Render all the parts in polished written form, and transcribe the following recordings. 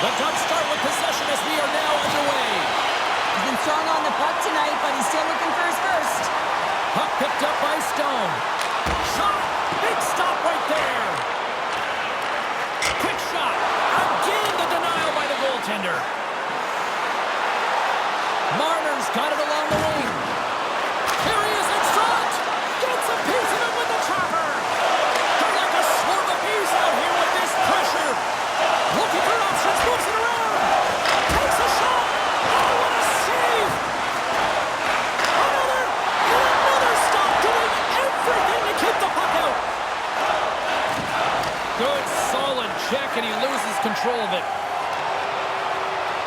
The Ducks start with possession as we are now underway. He's been strong on the puck tonight, but he's still looking for his first. Puck picked up by Stone. Shot! Big stop right there. Quick shot. Again, the denial by the goaltender. Marner's got it along the wing. Here he is in front. Gets a piece of it with the chopper. They're like a swarm of bees out here with this pressure. Looking for options, moves it around. Takes a shot. Oh, what a save. Another stop, doing everything to keep the puck out. Good, solid check, and he loses control of it.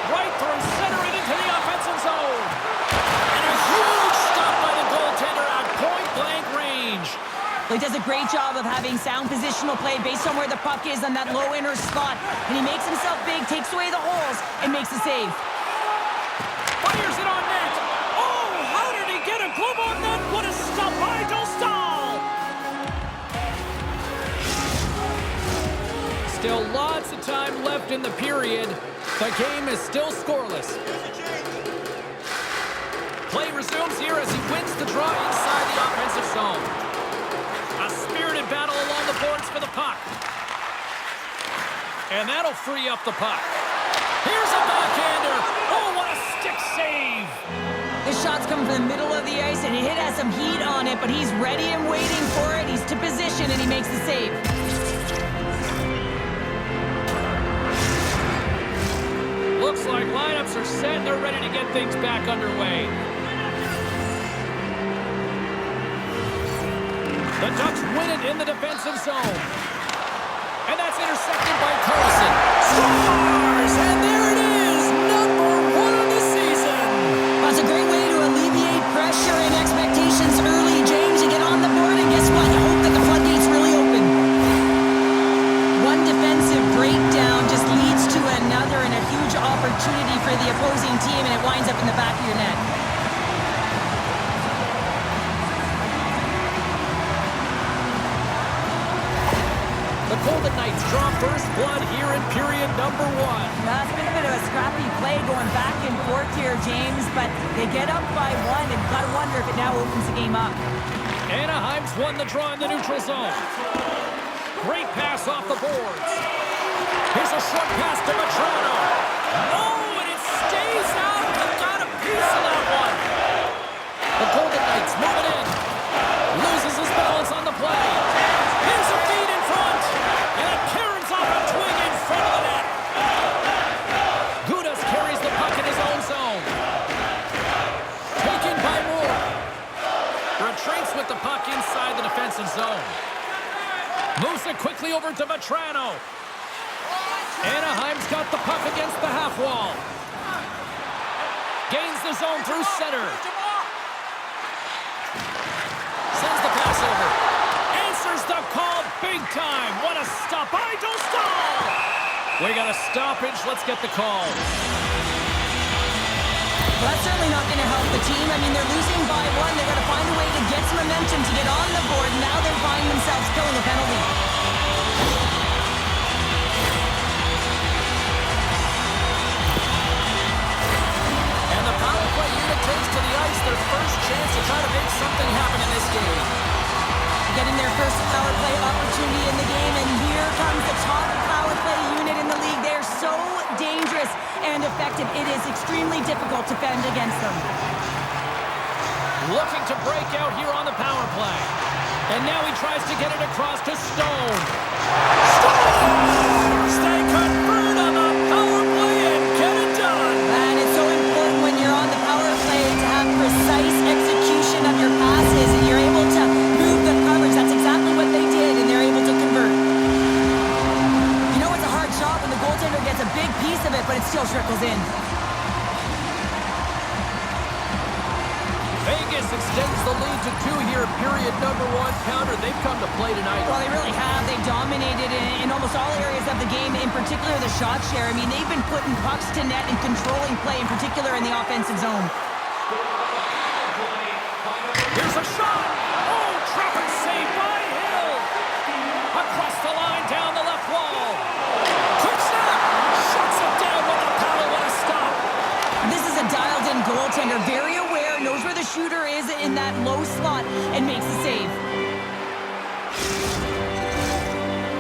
Right through center and into the offensive zone. And a huge stop by the goaltender at point-blank range. Well, he does a great job of having sound positional play based on where the puck is on that low inner spot. And he makes himself big, takes away the holes, and makes a save. Fires it on net. Oh, how did he get a glove on net? What a stop by Dostal. Still lots of time left in the period. The game is still scoreless. Play resumes here as he wins the draw inside the offensive zone. A spirited battle along the boards for the puck. And that'll free up the puck. Here's a backhander. Oh, what a stick save. The shot's coming from the middle of the ice, and it has some heat on it, but he's ready and waiting for it. He's to position, and he makes the save. Looks like lineups are set and they're ready to get things back underway. The Ducks win it in the defensive zone. And that's intercepted by Carlson. Scores! And there it is! #1 of the season! That's a great way to alleviate pressure and expectations early, James. You get on the board, and guess what? You hope that the floodgates really open. One defensive breakdown just leads to another and a huge opportunity for the opposing team, and it winds up in the back of your net. The Golden Knights draw first blood here in period #1. That's been a bit of a scrappy play going back and forth here, James, but they get up by one, and gotta wonder if it now opens the game up. Anaheim's won the draw in the neutral zone. Great pass off the boards. Here's a short pass to Matrano. Oh, and it stays out. They got a piece of that one. The Golden Knights move it in. Loses his balance on the play. Here's a feed in front. And it carries off a twig in front of the net. Gudas carries the puck in his own zone. Taken by Moore. Retreats with the puck inside the defensive zone. Moves it quickly over to Matrano. Anaheim's got the puck against the half wall. Gains the zone through center. Sends the pass over. Answers the call big time. What a stop by Dostal. We got a stoppage. Let's get the call. Well, that's certainly not going to help the team. I mean, they're losing by one. They've got to find a way to get some momentum to get on the board. Now they find themselves killing a penalty. And the power play unit takes to the ice their first chance to try to make something happen in this game. Getting their first power play opportunity in the game, and here comes the top power play unit in the league. They're so dangerous and effective. It is extremely difficult to fend against them. Looking to break out here on the power play. And now he tries to get it across to Stone. Scores! They convert on the power play and get it done. And it's so important when you're on the power play to have precise execution of your passes, and you're able to move the coverage. That's exactly what they did, and they're able to convert. You know it's a hard shot when the goaltender gets a big piece of it, but it still trickles in. Vegas extends the lead to 2 here, period #1. Pounder, they've come to play tonight. Well, they really have. They dominated in almost all areas of the game, in particular the shot share. I mean, they've been putting pucks to net and controlling play, in particular in the offensive zone. Here's a shot. Oh, trapper save by Hill. Across the line, down the left wall. Quick snap. Shuts it down. goaltender, very aware, knows where the shooter is in that low slot, and makes the save.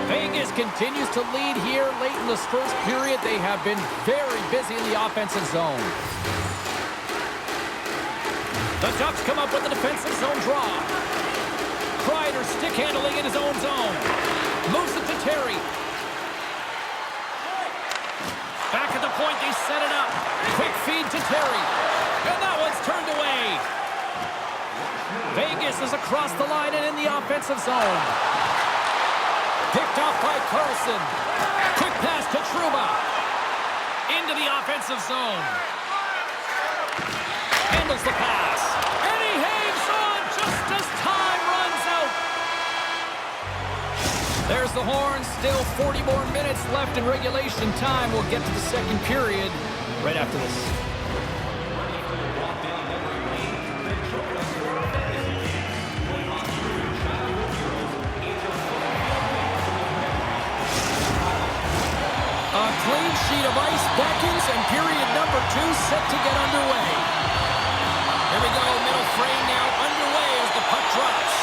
Vegas continues to lead here late in this first period. They have been very busy in the offensive zone. The Ducks come up with a defensive zone draw. Kreider stick handling in his own zone. Moves it to Terry. Back at the point, they set it up. Quick feed to Terry. And that one's turned away. Vegas is across the line and in the offensive zone. Picked off by Carlson. Quick pass to Trouba. Into the offensive zone. Handles the pass. And he hangs on just as time runs out. There's the horn. Still 40 more minutes left in regulation time. We'll get to the second period right after this. A clean sheet of ice beckons, and period number 2 set to get underway. Here we go, middle frame now underway as the puck drops.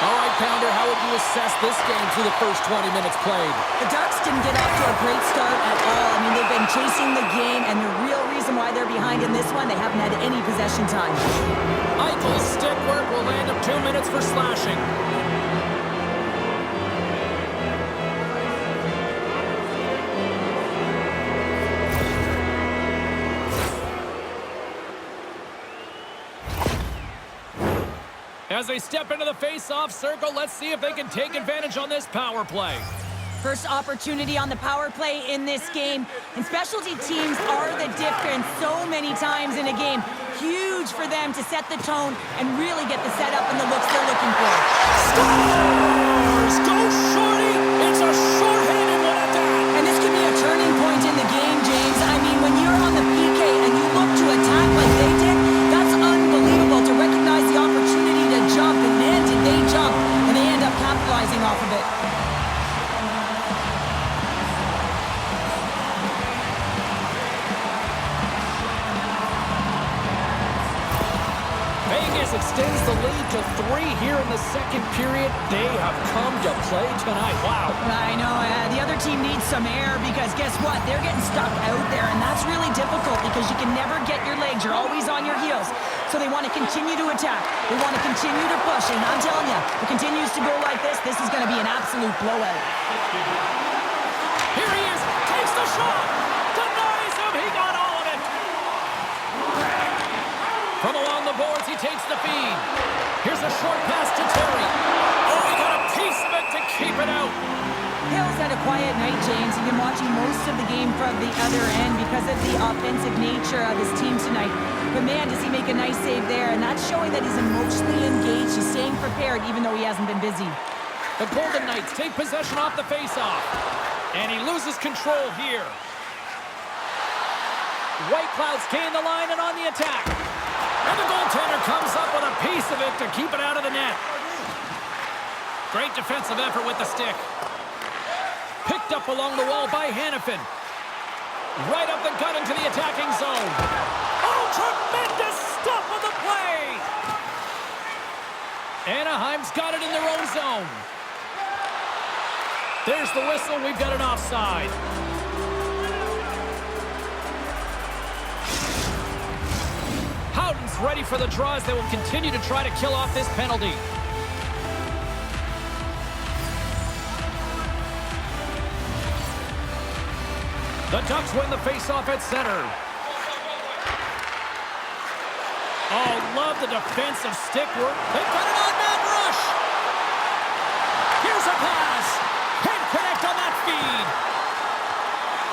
All right, Pounder, how would you assess this game through the first 20 minutes played? The Ducks didn't get off to a great start at all. I mean, they've been chasing the game, and the real reason why they're behind in this one, they haven't had any possession time. Eichel's stick work will land him 2 minutes for slashing. As they step into the face-off circle, let's see if they can take advantage on this power play. First opportunity on the power play in this game. And specialty teams are the difference so many times in a game. Huge for them to set the tone and really get the setup and the looks they're looking for. Scores! Go Shorty! It's a short-handed one at that! And this could be a turning point in the game, James. I mean, when you're on the PK and you look to attack like they did, that's unbelievable to recognize the opportunity to jump. And man, did they jump. And they end up capitalizing off of it. Vegas extends the lead to 3 here in the second period. They have come to play tonight. Wow. I know. The other team needs some air because guess what? They're getting stuck out there, and that's really difficult because you can never get your legs. You're always on your heels. So they want to continue to attack. They want to continue to push, and I'm telling you, if it continues to go like this is going to be an absolute blowout. Here he is. Takes the shot. Denies him. He got all of it. From along the boards, he takes the feed. Here's a short pass to Terry. Oh, he got a piece of it to keep it out. Hill's had a quiet night, James. You've been watching most of the game from the other end because of the offensive nature of his team tonight. But man, does he make a nice save there, and that's showing that he's emotionally engaged. He's staying prepared even though he hasn't been busy. The Golden Knights take possession off the faceoff. And he loses control here. White Clouds gain the line and on the attack. And the goaltender comes up with a piece of it to keep it out of the net. Great defensive effort with the stick. Picked up along the wall by Hannafin. Right up the gut into the attacking zone. Oh, tremendous stop on the play! Anaheim's got it in their own zone. There's the whistle. We've got an offside. Howden's ready for the draw as they will continue to try to kill off this penalty. The Ducks win the faceoff at center. Oh, love the defensive stick work. They've got an on-man rush. Here's a pass. Can't connect on that feed.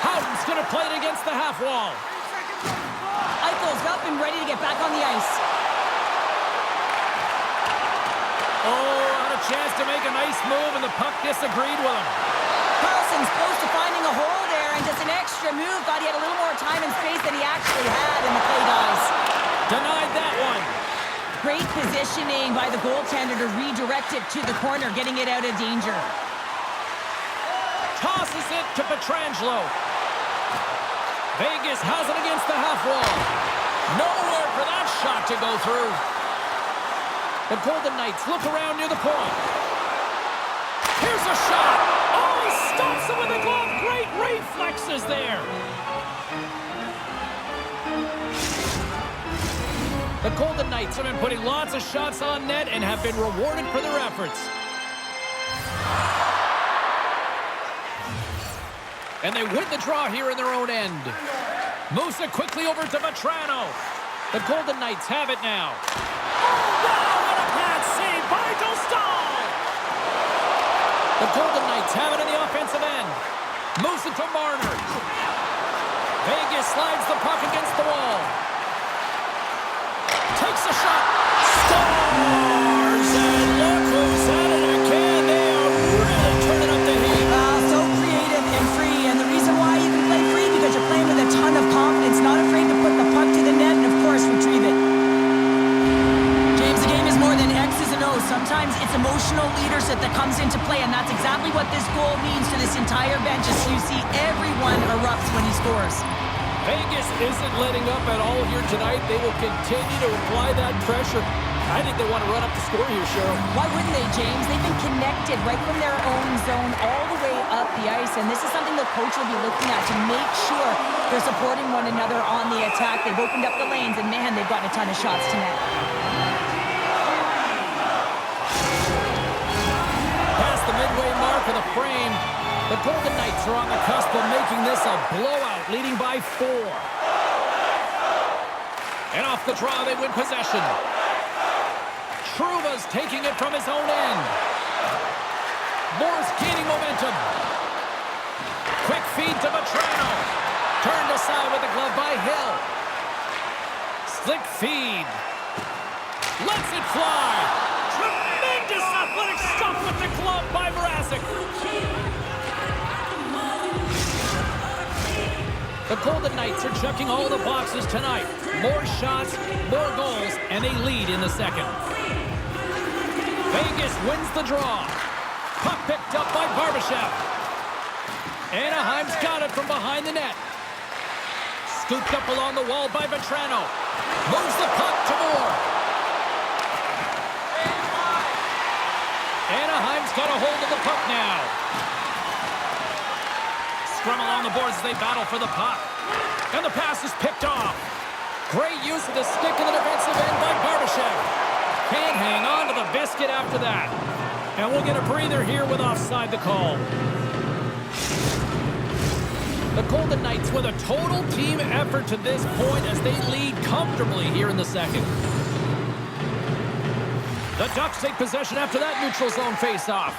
Howden's going to play it against the half wall. Eichel's up and ready to get back on the ice. Oh, had a chance to make a nice move, and the puck disagreed with him. Carlson's close to finding a hole there, and just an extra move. Thought he had a little more time and space than he actually had, and the play dies. Denied that one. Great positioning by the goaltender to redirect it to the corner, getting it out of danger. Tosses it to Pietrangelo. Vegas has it against the half wall. Nowhere for shot to go through. The Golden Knights look around near the point. Here's a shot. Oh, he stops it with a glove. Great reflexes there. The Golden Knights have been putting lots of shots on net and have been rewarded for their efforts. And they win the draw here in their own end. Moves it quickly over to Vetrano. The Golden Knights have it now. Oh, wow, what a pad save by Dostal! The Golden Knights have it in the offensive end. Moves it to Marner. Vegas slides the puck against the wall. Takes a shot. Scores! And look who's at it again. They are really turning up the heat. So creative and free. And the reason why you can play free, because you're playing with a ton of confidence, not afraid to put the puck to the net and, of course, retrieve it. James, the game is more than X's and O's. Sometimes it's emotional leadership that comes into play, and that's exactly what this goal means to this entire bench, as you see everyone erupts when he scores. Vegas isn't letting up at all here tonight. They will continue to apply that pressure. I think they want to run up the score here, Cheryl. Why wouldn't they, James? They've been connected right from their own zone all the way up the ice, and this is something the coach will be looking at to make sure they're supporting one another on the attack. They've opened up the lanes, and man, they've gotten a ton of shots to net. Past the midway mark of the frame, the Golden Knights are on the cusp of making this a blowout, leading by 4. And off the draw, they win possession. Trouba's taking it from his own end. Moore's gaining momentum. Quick feed to Vetrano. Turned aside with the glove by Hill. Slick feed. Lets it fly. Tremendous athletic stuff with the glove by Mrazek. The Golden Knights are checking all the boxes tonight. More shots, more goals, and they lead in the second. Vegas wins the draw. Puck picked up by Barbashev. Anaheim's got it from behind the net. Scooped up along the wall by Vetrano. Moves the puck to Moore. Anaheim's got a hold of the puck now. Scrum along the boards as they battle for the puck. And the pass is picked off. Great use of the stick in the defensive end by Barbashev. Can't hang on to the biscuit after that. And we'll get a breather here with offside the call. The Golden Knights with a total team effort to this point as they lead comfortably here in the second. The Ducks take possession after that neutral zone face-off.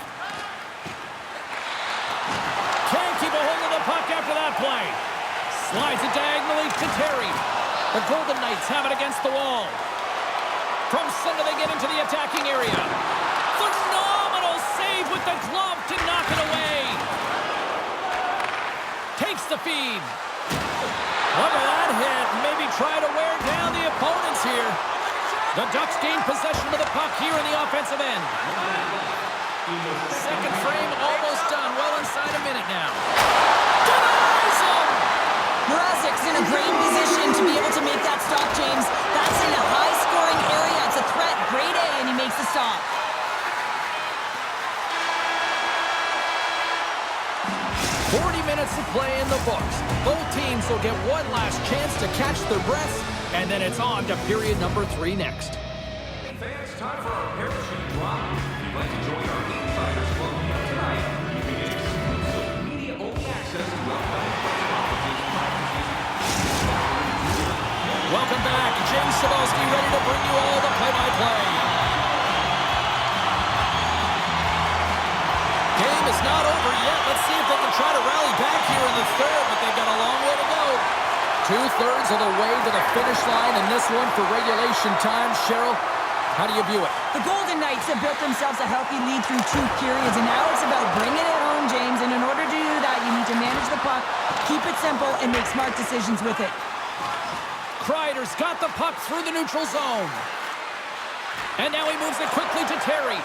Can't keep a hold of the puck after that play. Slides it diagonally to Terry. The Golden Knights have it against the wall. From center, they get into the attacking area. Phenomenal save with the glove to knock it away. Takes the feed. Look at that hit. Maybe try to wear down the opponents here. The Ducks gain possession of the puck here in the offensive end. Second frame almost done. Well inside a minute now. Denies him! Mrazek's in a great position to be able to make that stop, James. That's in a high-scoring area. It's a threat. Grade A, and he makes the stop. Minutes to play in the books. Both teams will get one last chance to catch their breaths, and then it's on to period number 3 next. Fans, time for our parachute drop. If you'd like to join our Insiders Club here tonight, you can get exclusive media-only access to Welcome back. James Cebulski ready to bring you all the play-by-play. Game is not over yet. Let's see if they can try to rally back here in the third, but they've got a long way to go. 2/3 of the way to the finish line in this one for regulation time. Cheryl, how do you view it? The Golden Knights have built themselves a healthy lead through 2 periods, and now it's about bringing it home, James. And in order to do that, you need to manage the puck, keep it simple, and make smart decisions with it. Kreider's got the puck through the neutral zone. And now he moves it quickly to Terry.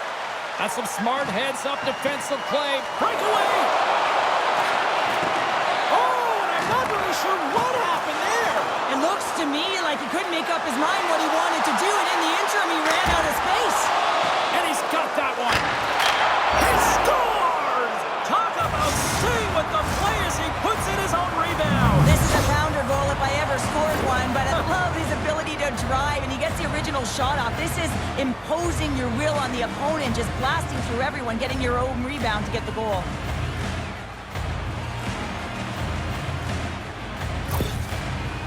That's some smart heads-up defensive play. Breakaway! Oh, and I'm not really sure what happened there. It looks to me like like he couldn't make up his mind what he wanted to do, and in the interim, he ran out of space. And he's got that one. He scores! Talk about staying with the play as he puts in his own rebound. This is a pounder goal if I ever scored one, but I love his ability to drive, and he gets the original shot off. This is imposing your will on the opponent, just blasting through everyone, getting your own rebound to get the goal.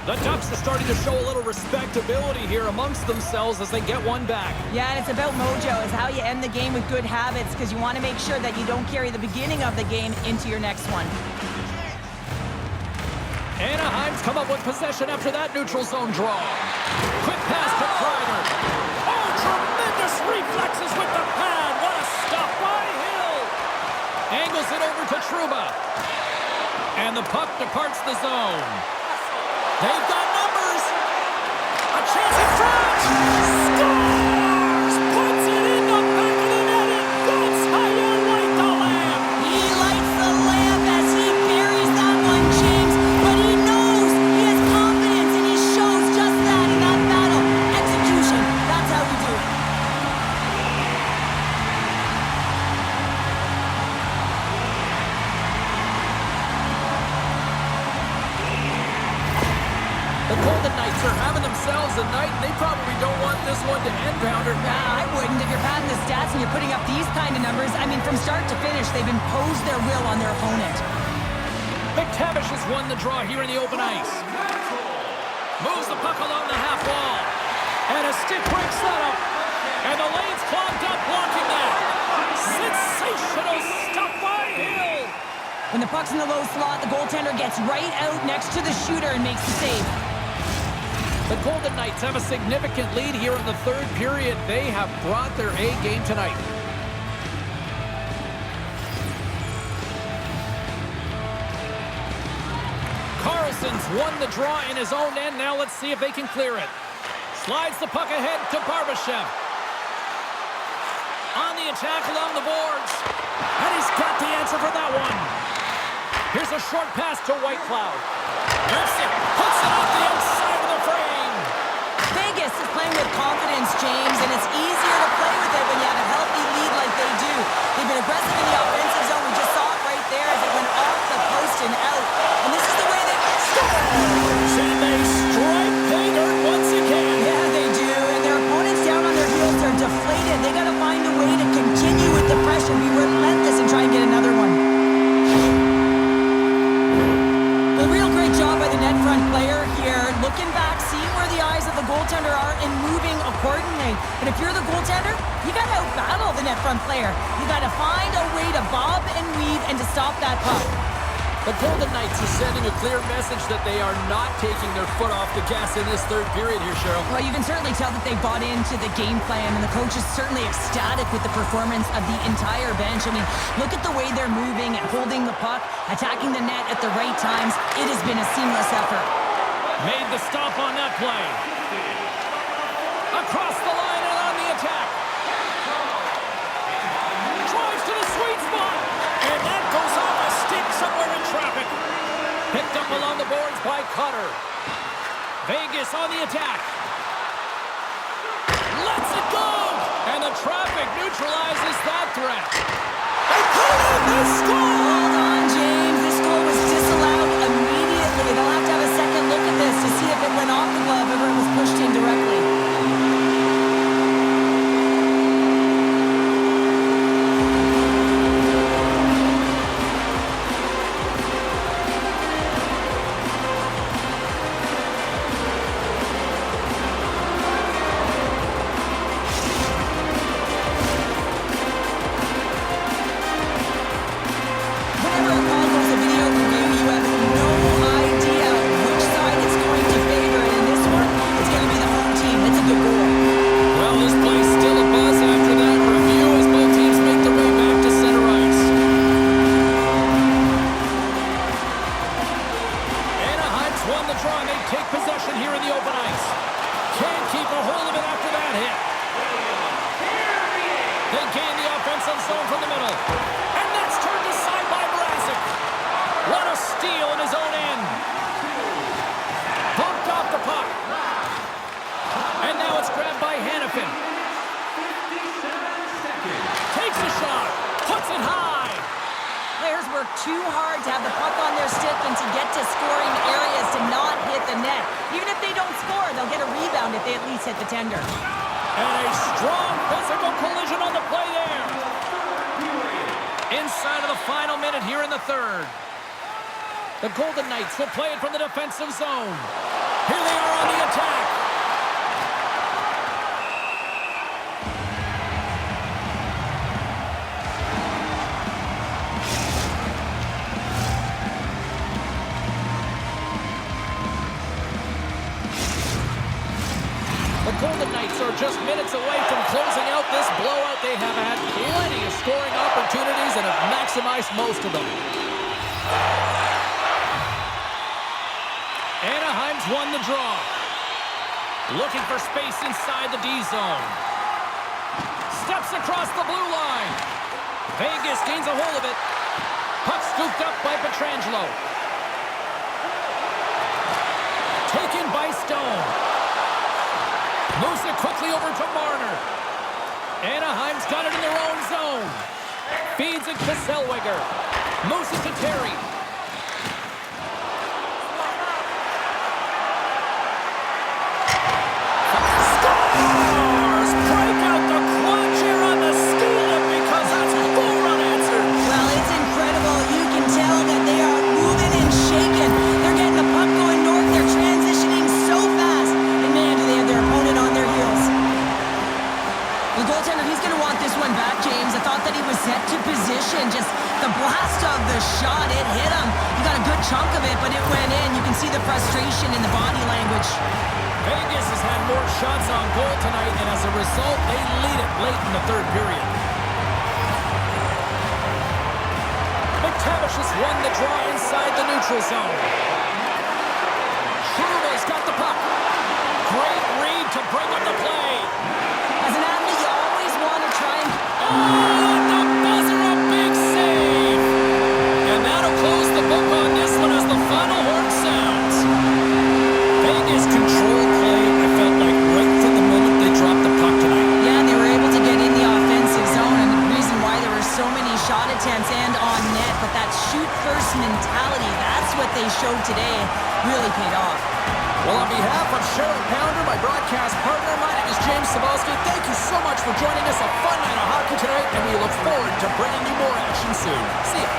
The Ducks are starting to show a little respectability here amongst themselves as they get one back. Yeah, and it's about mojo. It's how you end the game with good habits, because you want to make sure that you don't carry the beginning of the game into your next one. Anaheim's come up with possession after that neutral zone draw. Quick pass to Kreider. Oh, tremendous reflexes with the pad. What a stop by Hill. Angles it over to Trouba. And the puck departs the zone. They've got numbers. A chance in front. Scores! Puts it in the back of the net. It goes high and light the lamp. He lights the lamp as he buries that one, James. But he knows he has confidence, and he shows just that in that battle. Execution. That's how we do it. The Golden Knights are having themselves a night, and they probably don't want this one to end, Pounder. Nah, I wouldn't. If you're padding the stats and you're putting up these kind of numbers, I mean, from start to finish, they've imposed their will on their opponent. McTavish has won the draw here in the open ice. Moves the puck along the half wall. And a stick break setup. And the lane's clogged up, blocking that. Sensational stop by Hill. When the puck's in the low slot, the goaltender gets right out next to the shooter and makes the save. The Golden Knights have a significant lead here in the third period. They have brought their A game tonight. Carlson's won the draw in his own end. Now let's see if they can clear it. Slides the puck ahead to Barbashev. On the attack along the boards. And he's got the answer for that one. Here's a short pass to Whitecloud. Rips it, puts it off the outside of the frame. Vegas is playing with confidence, James, and it's easier to play with it when you have a healthy lead like they do. They've been aggressive in the offensive zone. We just saw it right there as it went off the post and out. And this is the way they score. And they strike pay dirt once again. Yeah, they do. And their opponents down on their heels are deflated. They got to find a way to continue with the pressure, be relentless, and try and get another one. A real great job by the net front player here. Looking back, seeing where the eyes of the goaltender are and moving accordingly. And if you're the goaltender, you got to out-battle the net front player. You got to find a way to bob and weave and to stop that puck. The Golden Knights are sending a clear message that they are not taking their foot off the gas in this third period here, Cheryl. Well, you can certainly tell that they bought into the game plan, and the coach is certainly ecstatic with the performance of the entire bench. I mean, look at the way they're moving and holding the puck, attacking the net at the right times. It has been a seamless effort. Made the stop on that play. Across the line and on the attack. Drives to the sweet spot. And that goes off a stick somewhere in traffic. Picked up along the boards by Cutter. Vegas on the attack. Lets it go. And the traffic neutralizes that threat. They put it in the score. Hold on, James. This goal was disallowed immediately. They'll have to have a second look at this to see if it went off the glove or it was pushed in directly. Whenever a call goes to video review, you have no idea which side it's going to favor. And in this one, it's going to be the home team. defensemen to get to scoring areas to not hit the net. Even if they don't score, they'll get a rebound if they at least hit the tender. And a strong physical collision on the play there. Inside of the final minute here in the third. The Golden Knights will play it from the defensive zone. Here they are on the attack. The Golden Knights are just minutes away from closing out this blowout. They have had plenty of scoring opportunities and have maximized most of them. Anaheim's won the draw. Looking for space inside the D zone. Steps across the blue line. Vegas gains a hold of it. Puck scooped up by Pietrangelo. Taken by Stone. Moves it quickly over to Marner. Anaheim's got it in their own zone. Feeds it to Zellweger. Moves it to Terry. Scores! Break out the clutch here on the steal because that's 4 unanswered. Well, it's incredible. You can tell that they are moving and shaking. They're getting the puck going north. They're transitioning so fast. And man, do they have their opponent on their heels. The goaltender, he's going to want this one back, James. I thought that he was set to position. Just the blast of the shot, it hit him. He got a good chunk of it, but it went in. You can see the frustration in the body language. Vegas has had more shots on goal tonight, and as a result, they lead it late in the third period. McTavish has won the draw inside the neutral zone. Schuma's got the puck. Great read to bring up the play. As an athlete, you always want to try and... Oh, the buzzer, a big save. And that'll close the book on this one as the final horn sounds. Vegas controlled play, I felt like, right from the moment they dropped the puck tonight. Yeah, they were able to get in the offensive zone, and the reason why there were so many shot attempts and on net, but that shoot-first mentality, that's what they showed today, really paid off. Well, on behalf of Cheryl Pounder, my broadcast partner, my name is James Cebulski. Thank you so much for joining us. A fun night of hockey tonight, and we look forward to bringing you more action soon. See ya.